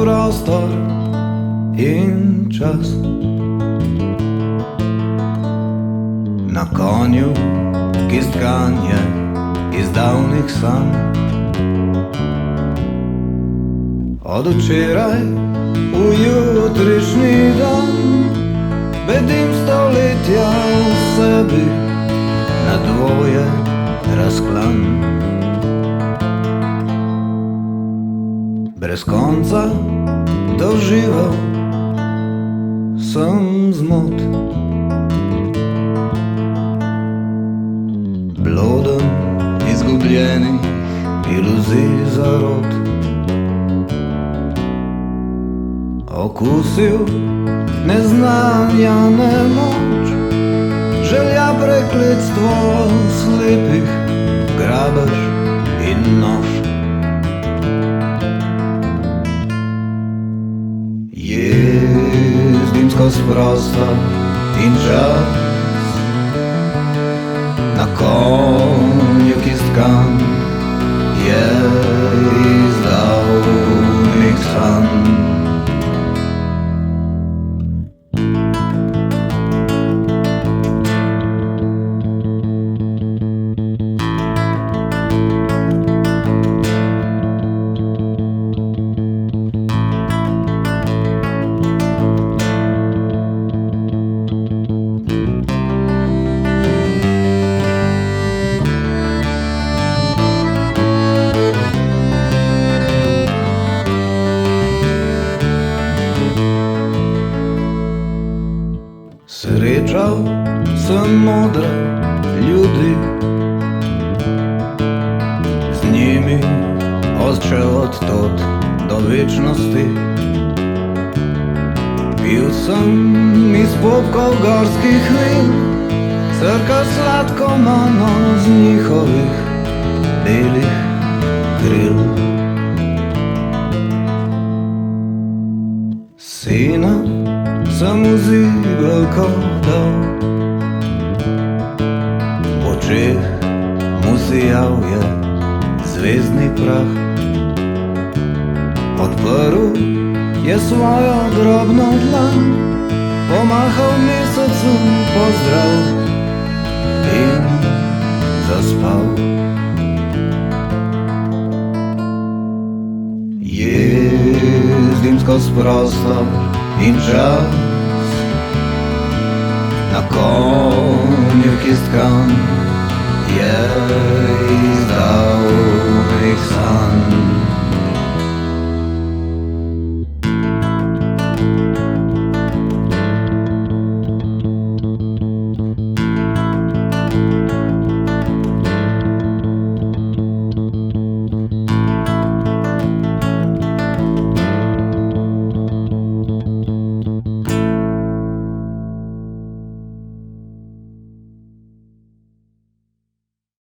prostor in čas. Na konju, ki zganja iz davnih sanj. Od včeraj v jutrišnji dan bedim stoletja v sebi, na dvoje razklan. Brez konca doživel sem zmot, bloden izgubljenih iluzij zarot. Okusil neznanja nemoč, želja prekletstvo slepih, grabež in nož. Jezdim skozi prostor in čas, na konju, ki stkan je iz davnih sanj. Srečal sem modre ljudi, z njimi odšel od tod do večnosti. Pil sem iz popkov gorskih vin, crkal sladko mano z njihovih belih kril. Sina sem v zibelko dal, v očeh mu sijal je zvezdni prah. Odprl je svojo drobno dlan, pomahal mesecu pozdrav in zaspal. Jezdim skozi prostor in čas, na konju, ki stkan je